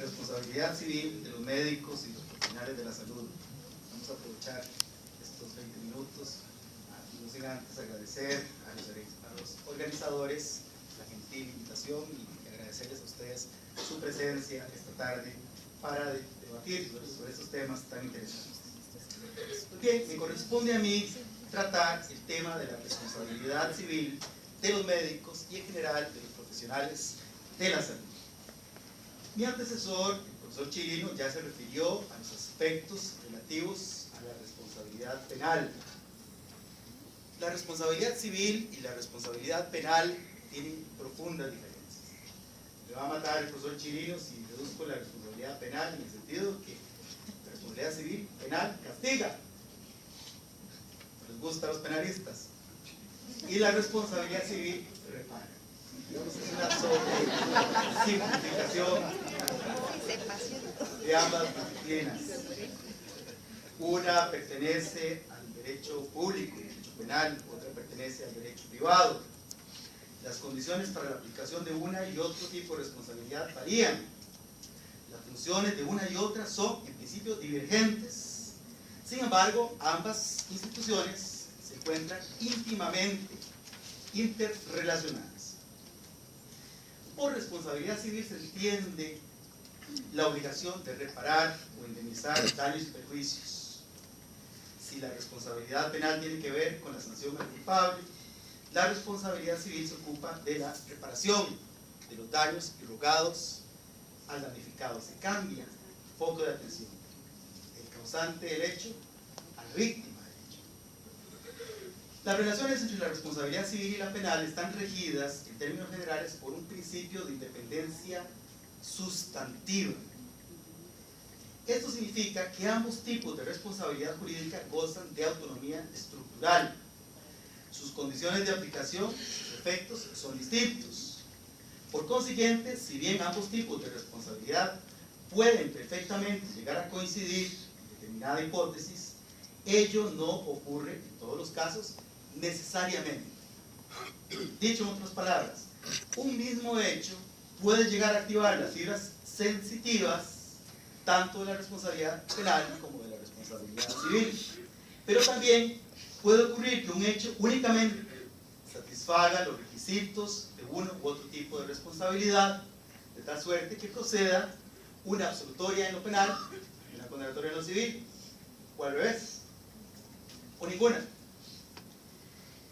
responsabilidad civil de los médicos y los profesionales de la salud. Vamos a aprovechar estos 20 minutos, no sin antes agradecer a los organizadores la gentil invitación y agradecerles a ustedes su presencia esta tarde para debatir sobre estos temas tan interesantes. Pues bien, me corresponde a mí tratar el tema de la responsabilidad civil de los médicos y en general de los profesionales de la salud. Mi antecesor, el profesor Chirino, ya se refirió a los aspectos relativos a la responsabilidad penal. La responsabilidad civil y la responsabilidad penal tienen profundas diferencias. Me va a matar el profesor Chirino si reduzco la responsabilidad penal en el sentido que la responsabilidad civil penal castiga. Les gusta a los penalistas. Y la responsabilidad civil repara. Digamos que es una sobresimplificación de ambas disciplinas. Una pertenece al derecho público, el derecho penal, otra pertenece al derecho privado. Las condiciones para la aplicación de una y otro tipo de responsabilidad varían. Las funciones de una y otra son, en principio, divergentes. Sin embargo, ambas instituciones se encuentran íntimamente interrelacionadas. Por responsabilidad civil se entiende la obligación de reparar o indemnizar daños y perjuicios. Si la responsabilidad penal tiene que ver con la sanción al culpable, la responsabilidad civil se ocupa de la reparación de los daños irrogados al damnificado. Se cambia el foco de atención. El causante del hecho a la víctima del hecho. Las relaciones entre la responsabilidad civil y la penal están regidas, en términos generales, por un principio de independencia sustantiva. Esto significa que ambos tipos de responsabilidad jurídica gozan de autonomía estructural. Sus condiciones de aplicación, sus efectos son distintos. Por consiguiente, si bien ambos tipos de responsabilidad pueden perfectamente llegar a coincidir en determinada hipótesis, ello no ocurre en todos los casos necesariamente. Dicho en otras palabras, un mismo hecho puede llegar a activar las fibras sensitivas tanto de la responsabilidad penal como de la responsabilidad civil. Pero también puede ocurrir que un hecho únicamente satisfaga los requisitos de uno u otro tipo de responsabilidad, de tal suerte que proceda una absolutoria en lo penal y una condenatoria en lo civil, o al revés, o ninguna.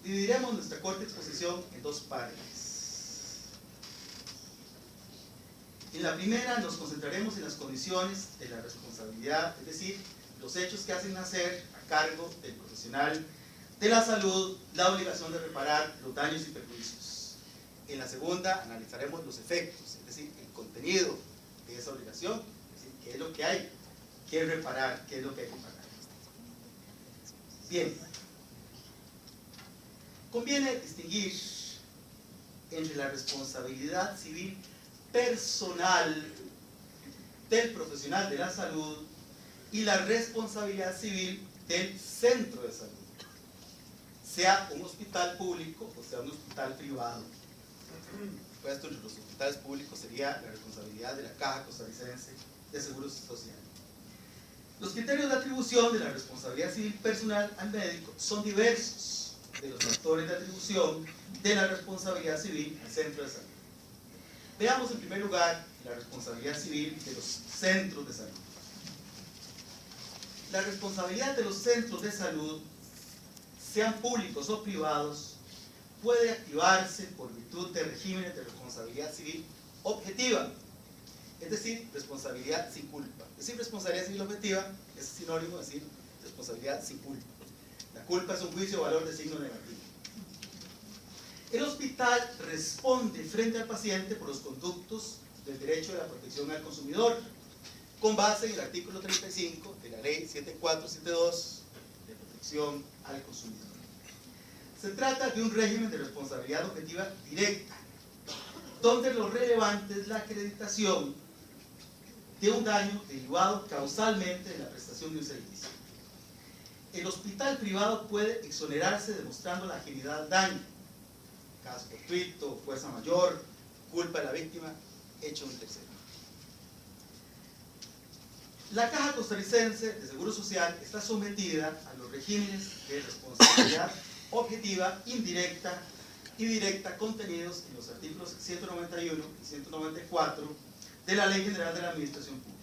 Dividiremos nuestra corta exposición en dos partes. En la primera nos concentraremos en las condiciones de la responsabilidad, es decir, los hechos que hacen nacer a cargo del profesional de la salud la obligación de reparar los daños y perjuicios. En la segunda analizaremos los efectos, es decir, el contenido de esa obligación, es decir, qué es lo que hay que reparar, qué es lo que hay que pagar. Bien, conviene distinguir entre la responsabilidad civil personal del profesional de la salud y la responsabilidad civil del centro de salud, sea un hospital público o sea un hospital privado. Puesto entre los hospitales públicos sería la responsabilidad de la Caja Costarricense de Seguro Social. Los criterios de atribución de la responsabilidad civil personal al médico son diversos de los factores de atribución de la responsabilidad civil al centro de salud. Veamos en primer lugar la responsabilidad civil de los centros de salud. La responsabilidad de los centros de salud, sean públicos o privados, puede activarse por virtud de regímenes de responsabilidad civil objetiva, es decir, responsabilidad sin culpa. Decir responsabilidad civil objetiva es sinónimo de decir responsabilidad sin culpa. La culpa es un juicio de valor de signo negativo. El hospital responde frente al paciente por los conductos del derecho de la protección al consumidor, con base en el artículo 35 de la ley 7472 de protección al consumidor. Se trata de un régimen de responsabilidad objetiva directa, donde lo relevante es la acreditación de un daño derivado causalmente de la prestación de un servicio. El hospital privado puede exonerarse demostrando la ajenidad al daño, caso fortuito, fuerza mayor, culpa de la víctima, hecho de un tercero. La Caja Costarricense de Seguro Social está sometida a los regímenes de responsabilidad objetiva, indirecta y directa contenidos en los artículos 191 y 194 de la Ley General de la Administración Pública.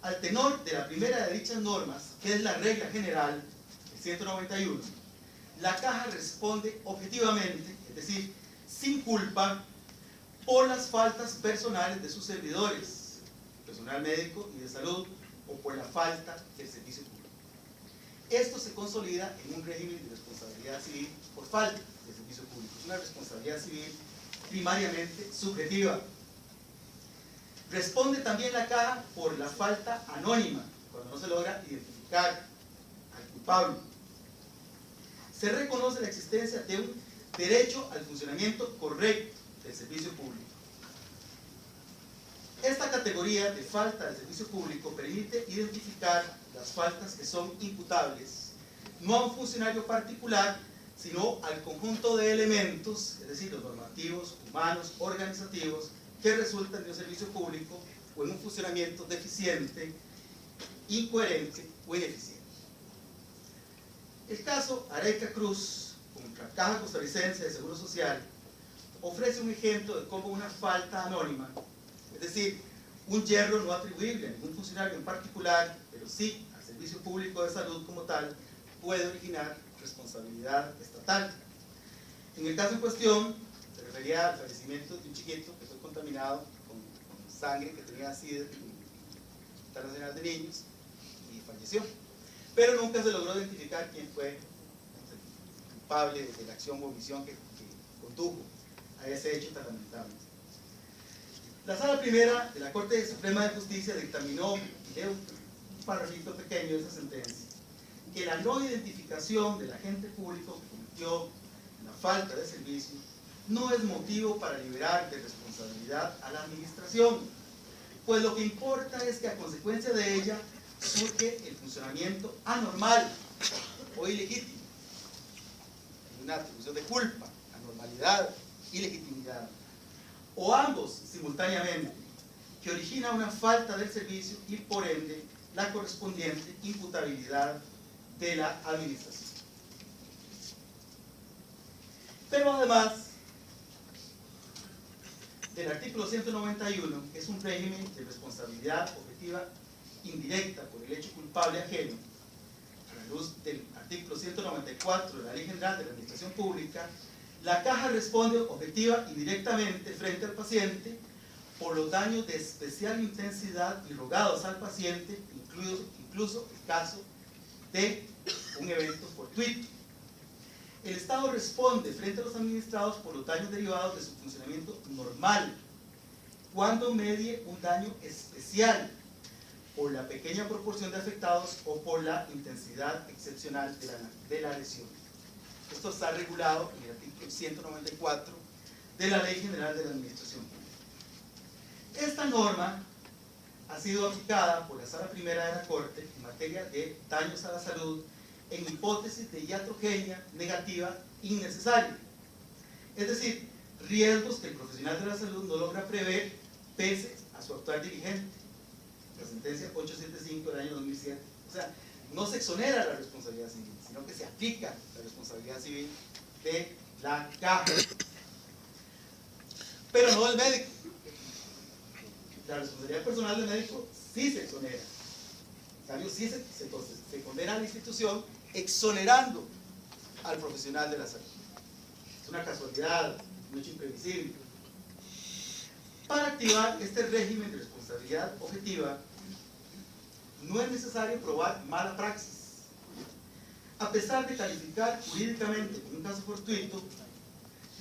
Al tenor de la primera de dichas normas, que es la regla general, el 191, la Caja responde objetivamente, es decir, sin culpa, por las faltas personales de sus servidores, personal médico y de salud, o por la falta del servicio público. Esto se consolida en un régimen de responsabilidad civil por falta de servicio público. Es una responsabilidad civil primariamente subjetiva. Responde también la Caja por la falta anónima, cuando no se logra identificar al culpable. Se reconoce la existencia de un derecho al funcionamiento correcto del servicio público. Esta categoría de falta del servicio público permite identificar las faltas que son imputables no a un funcionario particular, sino al conjunto de elementos, es decir, los normativos, humanos, organizativos, que resultan de un servicio público o en un funcionamiento deficiente, incoherente o ineficiente. El caso Areca Cruz contra Caja Costarricense de Seguro Social ofrece un ejemplo de cómo una falta anónima, es decir, un yerro no atribuible a ningún funcionario en particular, pero sí al servicio público de salud como tal, puede originar responsabilidad estatal. En el caso en cuestión, se refería al fallecimiento de un chiquito que fue contaminado con sangre que tenía SIDA, Hospital Nacional de Niños, y falleció. Pero nunca se logró identificar quién fue el culpable de la acción o omisión que condujo a ese hecho tan lamentable. La Sala Primera de la Corte Suprema de Justicia dictaminó, y leo un parrafito pequeño de esa sentencia, que la no identificación del agente público que cometió la falta de servicio no es motivo para liberar de responsabilidad a la administración, pues lo que importa es que a consecuencia de ella surge el funcionamiento anormal o ilegítimo, una atribución de culpa, anormalidad, ilegitimidad, o ambos simultáneamente, que origina una falta del servicio y por ende la correspondiente imputabilidad de la administración. Pero además del artículo 191, que es un régimen de responsabilidad objetiva indirecta por el hecho culpable ajeno, a la luz del artículo 194 de la Ley General de la Administración Pública, la Caja responde objetiva y directamente frente al paciente por los daños de especial intensidad irrogados al paciente, incluso el caso de un evento fortuito. El Estado responde frente a los administrados por los daños derivados de su funcionamiento normal, cuando medie un daño especial por la pequeña proporción de afectados o por la intensidad excepcional de la lesión. Esto está regulado en el artículo 194 de la Ley General de la Administración Pública. Esta norma ha sido aplicada por la Sala Primera de la Corte en materia de daños a la salud en hipótesis de iatrogenia negativa innecesaria, es decir, riesgos que el profesional de la salud no logra prever pese a su actual dirigente. La sentencia 875 del año 2007. O sea, no se exonera la responsabilidad civil, sino que se aplica la responsabilidad civil de la Caja. Pero no del médico. La responsabilidad personal del médico sí se exonera. En cambio, sí se condena a la institución exonerando al profesional de la salud. Es una casualidad, un hecho imprevisible. Para activar este régimen de responsabilidad objetiva, no es necesario probar mala praxis. A pesar de calificar jurídicamente como un caso fortuito,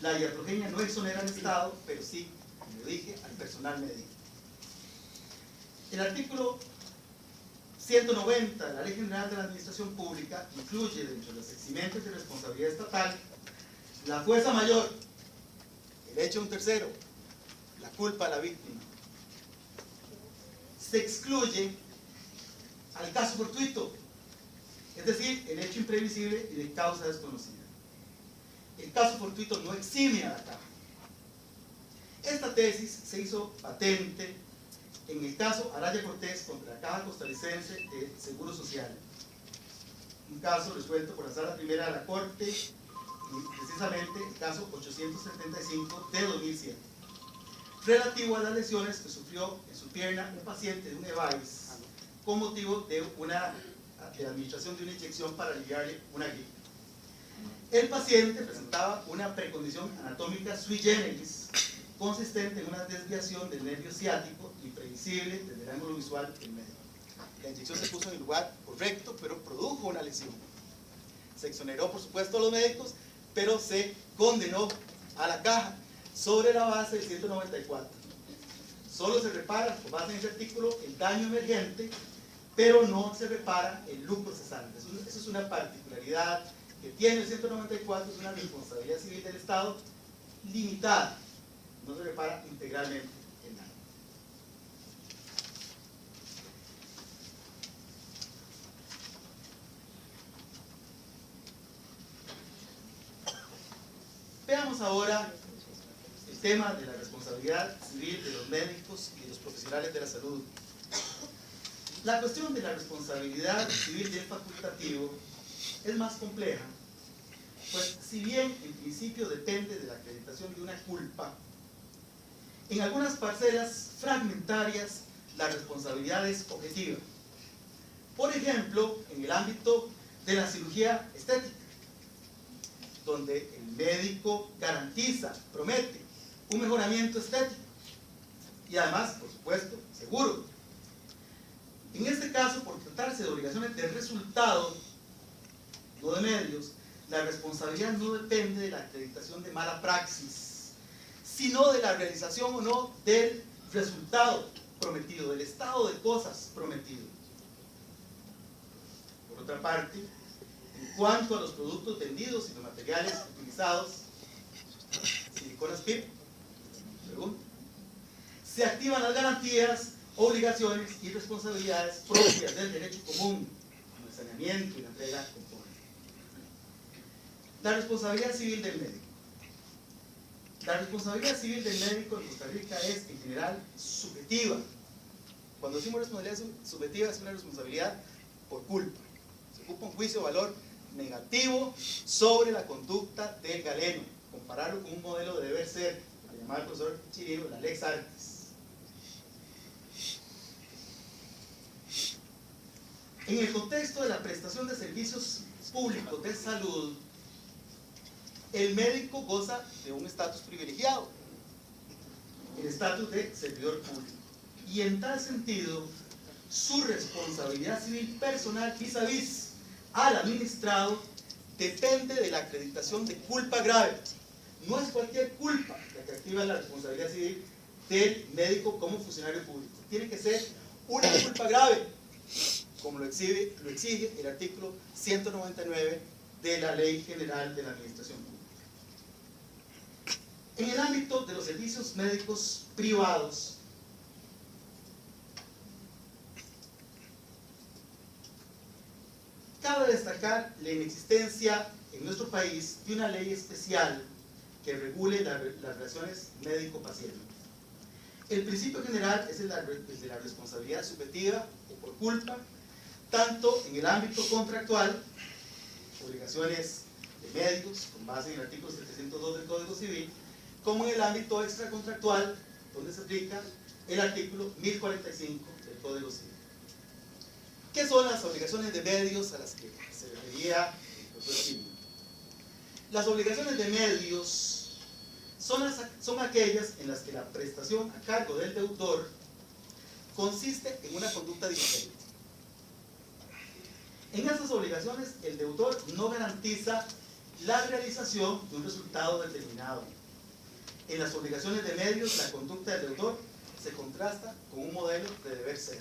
la iatrogenia no exonera al Estado, pero sí, como dije, al personal médico. El artículo 190 de la Ley General de la Administración Pública incluye dentro de los eximente de responsabilidad estatal la fuerza mayor, el hecho de un tercero, la culpa a la víctima. Se excluye al caso fortuito, es decir, el hecho imprevisible y de causa desconocida. El caso fortuito no exime a la Caja. Esta tesis se hizo patente en el caso Araya Cortés contra la Caja Costarricense de Seguro Social, un caso resuelto por la Sala Primera de la Corte, y precisamente el caso 875 de 2007, relativo a las lesiones que sufrió en su pierna un paciente de un EVAIS con motivo de la administración de una inyección para aliviarle una gripe. El paciente presentaba una precondición anatómica sui generis, consistente en una desviación del nervio ciático imprevisible desde el ángulo visual del medio. La inyección se puso en el lugar correcto, pero produjo una lesión. Se exoneró, por supuesto, a los médicos, pero se condenó a la caja sobre la base del 194. Solo se repara, con base en ese artículo, el daño emergente, pero no se repara el lucro cesante. Eso es una particularidad que tiene el 194, es una responsabilidad civil del Estado limitada. No se repara integralmente el daño. Veamos ahora el tema de la responsabilidad civil de los médicos y de los profesionales de la salud. La cuestión de la responsabilidad civil del facultativo es más compleja, pues si bien en principio depende de la acreditación de una culpa, en algunas parcelas fragmentarias la responsabilidad es objetiva. Por ejemplo, en el ámbito de la cirugía estética, donde el médico garantiza, promete un mejoramiento estético y además, por supuesto, seguro. En este caso, por tratarse de obligaciones de resultado, no de medios, la responsabilidad no depende de la acreditación de mala praxis, sino de la realización o no del resultado prometido, del estado de cosas prometido. Por otra parte, en cuanto a los productos vendidos y los materiales utilizados, siliconas PIP, se activan las garantías, obligaciones y responsabilidades propias del derecho común, como el saneamiento y la entrega conforme. La responsabilidad civil del médico. La responsabilidad civil del médico en Costa Rica es, en general, subjetiva. Cuando decimos responsabilidad subjetiva, es una responsabilidad por culpa. Se ocupa un juicio de valor negativo sobre la conducta del galeno. Compararlo con un modelo de deber ser, que llamaba el profesor Chirino, la lex artis. En el contexto de la prestación de servicios públicos de salud, el médico goza de un estatus privilegiado, el estatus de servidor público. Y en tal sentido, su responsabilidad civil personal vis a vis al administrado depende de la acreditación de culpa grave. No es cualquier culpa la que activa la responsabilidad civil del médico como funcionario público. Tiene que ser una culpa grave, como lo exige el artículo 199 de la Ley General de la Administración Pública. En el ámbito de los servicios médicos privados, cabe destacar la inexistencia en nuestro país de una ley especial que regule las relaciones médico-paciente. El principio general es el de la responsabilidad subjetiva o por culpa, tanto en el ámbito contractual, obligaciones de médicos con base en el artículo 702 del Código Civil, como en el ámbito extracontractual, donde se aplica el artículo 1045 del Código Civil. ¿Qué son las obligaciones de medios a las que se refería el profesor Chirino? Las obligaciones de medios son aquellas en las que la prestación a cargo del deudor consiste en una conducta diligente. En esas obligaciones, el deudor no garantiza la realización de un resultado determinado. En las obligaciones de medios, la conducta del deudor se contrasta con un modelo de deber ser.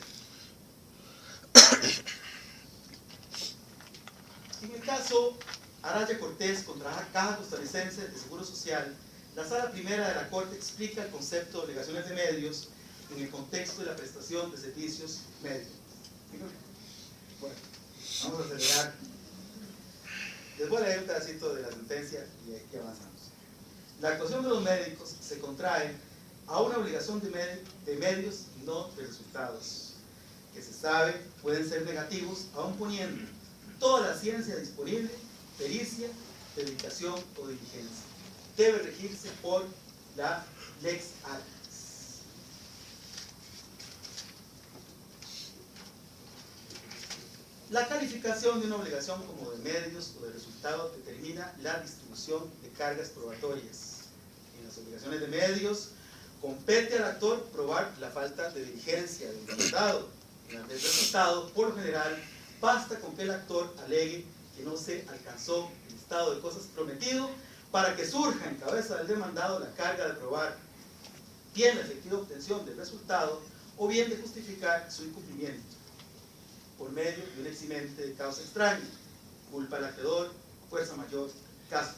En el caso Araya Cortés contra la Caja Costarricense de Seguro Social, la Sala Primera de la Corte explica el concepto de obligaciones de medios en el contexto de la prestación de servicios médicos. Bueno, vamos a acelerar. Les voy a leer un pedacito de la sentencia y aquí avanzamos. La actuación de los médicos se contrae a una obligación de medios y no de resultados, que se sabe pueden ser negativos, aun poniendo toda la ciencia disponible, pericia, dedicación o diligencia. Debe regirse por la lex artis. La calificación de una obligación como de medios o de resultados determina la distribución de cargas probatorias. En las obligaciones de medios compete al actor probar la falta de diligencia del demandado. En las del resultado, por lo general, basta con que el actor alegue que no se alcanzó el estado de cosas prometido para que surja en cabeza del demandado la carga de probar bien la efectiva obtención del resultado o bien de justificar su incumplimiento por medio de un eximente de causa extraña, culpa al acreedor, fuerza mayor, caso.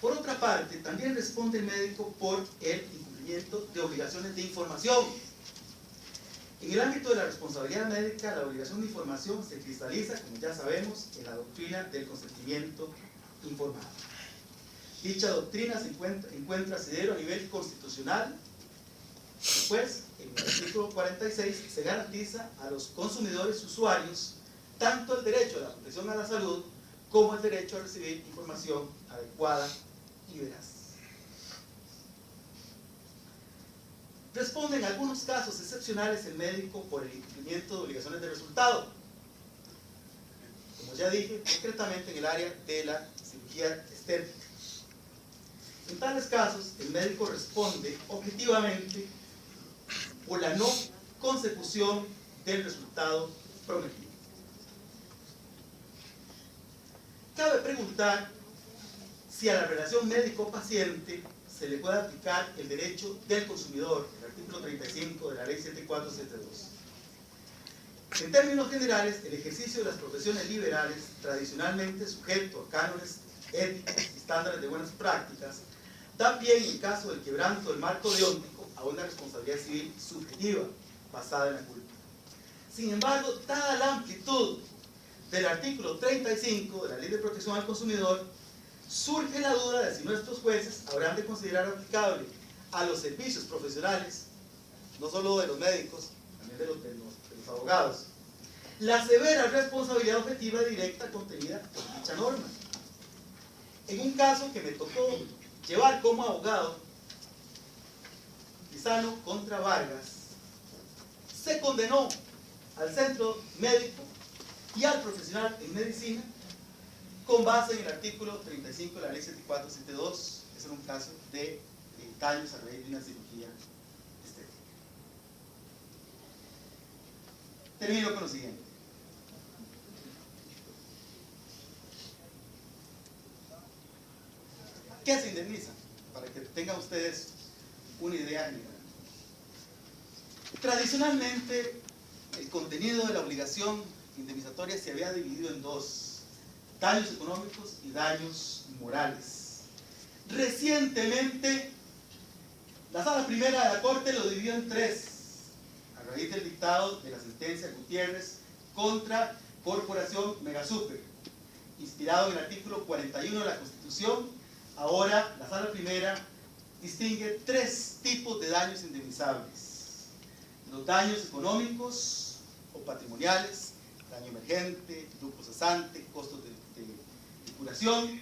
Por otra parte, también responde el médico por el incumplimiento de obligaciones de información. En el ámbito de la responsabilidad médica, la obligación de información se cristaliza, como ya sabemos, en la doctrina del consentimiento informado. Dicha doctrina se encuentra asidero a nivel constitucional, pues en el artículo 46 se garantiza a los consumidores usuarios tanto el derecho a la protección a la salud como el derecho a recibir información adecuada y veraz. Responde en algunos casos excepcionales el médico por el incumplimiento de obligaciones de resultado. Como ya dije, concretamente en el área de la cirugía estética. En tales casos, el médico responde objetivamente por la no consecución del resultado prometido. Cabe preguntar si a la relación médico-paciente se le puede aplicar el derecho del consumidor, el artículo 35 de la ley 7472. En términos generales, el ejercicio de las profesiones liberales, tradicionalmente sujeto a cánones éticos y estándares de buenas prácticas, da pie, en el caso del quebranto del marco deóntico, a una responsabilidad civil subjetiva basada en la culpa. Sin embargo, dada la amplitud del artículo 35 de la Ley de Protección al Consumidor, surge la duda de si nuestros jueces habrán de considerar aplicable a los servicios profesionales, no solo de los médicos, también de los abogados, la severa responsabilidad objetiva directa contenida en dicha norma. En un caso que me tocó llevar como abogado, Lizano contra Vargas, se condenó al centro médico y al profesional en medicina con base en el artículo 35 de la ley 7472. Es en un caso de daños a raíz de una cirugía estética. Termino con lo siguiente. ¿Qué se indemniza? Para que tengan ustedes una idea general. Tradicionalmente, el contenido de la obligación indemnizatoria se había dividido en dos: daños económicos y daños morales. Recientemente, la Sala Primera de la Corte lo dividió en tres, a raíz del dictado de la sentencia Gutiérrez contra Corporación Megasuper, inspirado en el artículo 41 de la Constitución. Ahora, la Sala Primera distingue tres tipos de daños indemnizables: los daños económicos o patrimoniales, daño emergente, lucro cesante, costos de curación;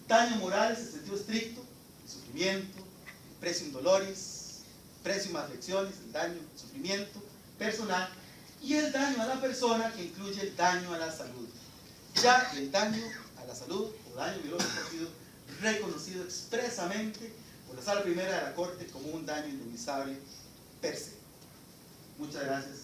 daño moral en sentido estricto, el sufrimiento, el precio indoloris, precio más lecciones, el daño, el sufrimiento personal; y el daño a la persona, que incluye el daño a la salud. Ya el daño a la salud o daño biológico ha sido reconocido expresamente por la Sala Primera de la Corte como un daño indemnizable per se. Muchas gracias.